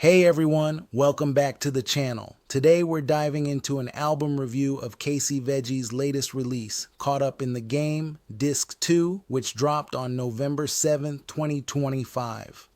Hey everyone, welcome back to the channel. Today we're diving into an album review of Casey Veggies' latest release, Caught Up in the Game, Disc 2, which dropped on November 7th, 2025.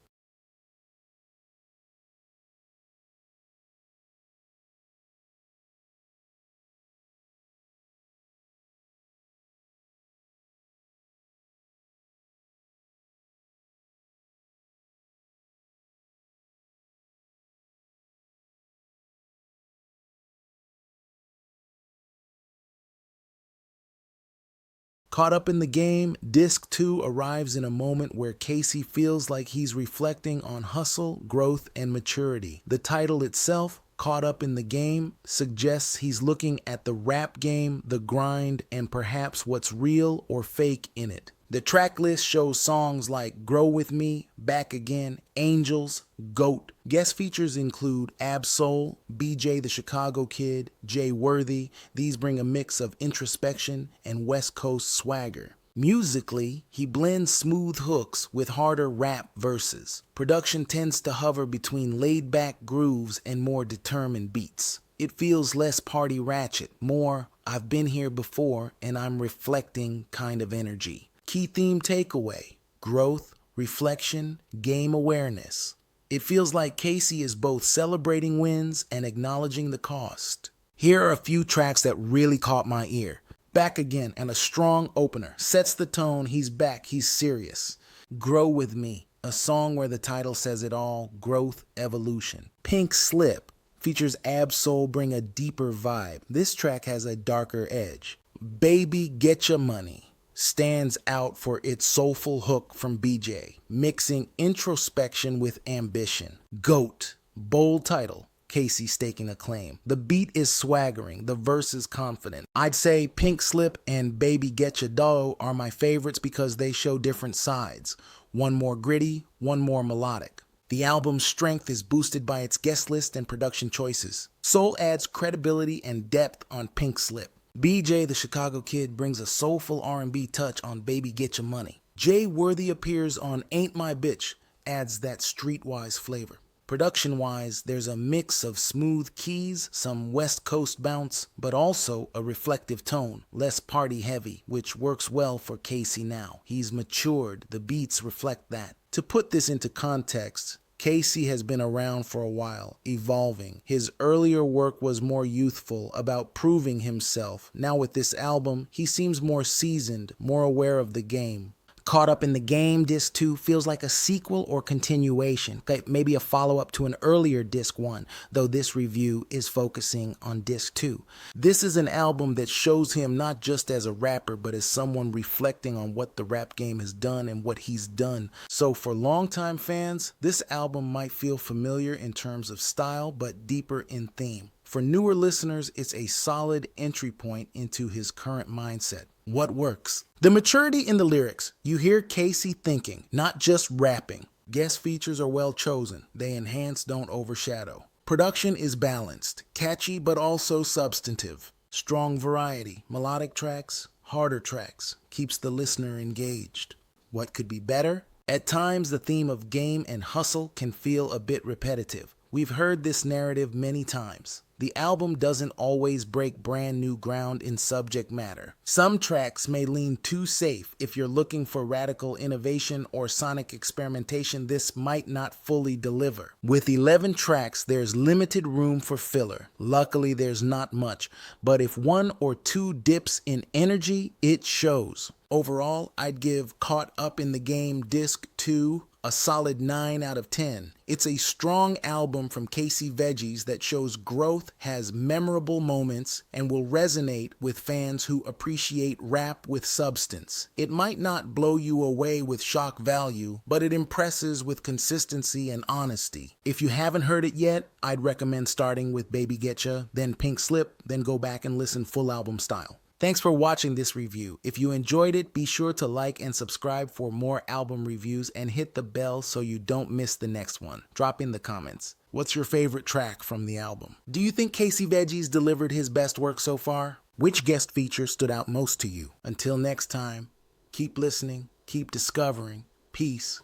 Caught Up in the Game, Disc 2 arrives in a moment where Casey feels like he's reflecting on hustle, growth, and maturity. The title itself, Caught Up in the Game, suggests he's looking at the rap game, the grind, and perhaps what's real or fake in it. The track list shows songs like Grow With Me, Back Again, Angels, GOAT. Guest features include Ab-Soul, BJ the Chicago Kid, Jay Worthy. These bring a mix of introspection and West Coast swagger. Musically, he blends smooth hooks with harder rap verses. Production tends to hover between laid-back grooves and more determined beats. It feels less party ratchet, more I've been here before and I'm reflecting kind of energy. Key theme takeaway: growth, reflection, game awareness. It feels like Casey is both celebrating wins and acknowledging the cost. Here are a few tracks that really caught my ear. Back Again, and a strong opener, sets the tone. He's back, he's serious. Grow With Me, a song where the title says it all: growth, evolution. Pink Slip features Ab-Soul, bring a deeper vibe. This track has a darker edge. Baby Getcha Money stands out for its soulful hook from BJ, mixing introspection with ambition. GOAT, bold title, Casey staking a claim. The beat is swaggering, the verse is confident. I'd say Pink Slip and Baby Getcha Dough are my favorites because they show different sides. One more gritty, one more melodic. The album's strength is boosted by its guest list and production choices. Soul adds credibility and depth on Pink Slip. BJ the Chicago Kid brings a soulful R&B touch on Baby Getcha Money. Jay Worthy appears on Ain't My Bitch, adds that streetwise flavor. Production-wise, there's a mix of smooth keys, some West Coast bounce, but also a reflective tone, less party-heavy, which works well for Casey now. He's matured, the beats reflect that. To put this into context, Casey has been around for a while, evolving. His earlier work was more youthful, about proving himself. Now with this album, he seems more seasoned, more aware of the game. Caught Up in the Game, Disc 2 feels like a sequel or continuation, maybe a follow-up to an earlier Disc 1, though this review is focusing on Disc 2. This is an album that shows him not just as a rapper, but as someone reflecting on what the rap game has done and what he's done. So for longtime fans, this album might feel familiar in terms of style, but deeper in theme. For newer listeners, it's a solid entry point into his current mindset. What works? The maturity in the lyrics. You hear Casey thinking, not just rapping. Guest features are well chosen. They enhance, don't overshadow. Production is balanced, catchy but also substantive. Strong variety, melodic tracks, harder tracks, keeps the listener engaged. What could be better? At times, the theme of game and hustle can feel a bit repetitive. We've heard this narrative many times. The album doesn't always break brand new ground in subject matter. Some tracks may lean too safe. If you're looking for radical innovation or sonic experimentation, this might not fully deliver. With 11 tracks, there's limited room for filler. Luckily, there's not much, but if one or two dips in energy, it shows. Overall, I'd give Caught Up in the Game Disc 2 a solid 9 out of 10. It's a strong album from Casey Veggies that shows growth, has memorable moments, and will resonate with fans who appreciate rap with substance. It might not blow you away with shock value, but it impresses with consistency and honesty. If you haven't heard it yet, I'd recommend starting with Baby Getcha, then Pink Slip, then go back and listen full album style. Thanks for watching this review. If you enjoyed it, be sure to like and subscribe for more album reviews and hit the bell so you don't miss the next one. Drop in the comments. What's your favorite track from the album? Do you think Casey Veggies delivered his best work so far? Which guest feature stood out most to you? Until next time, keep listening, keep discovering. Peace.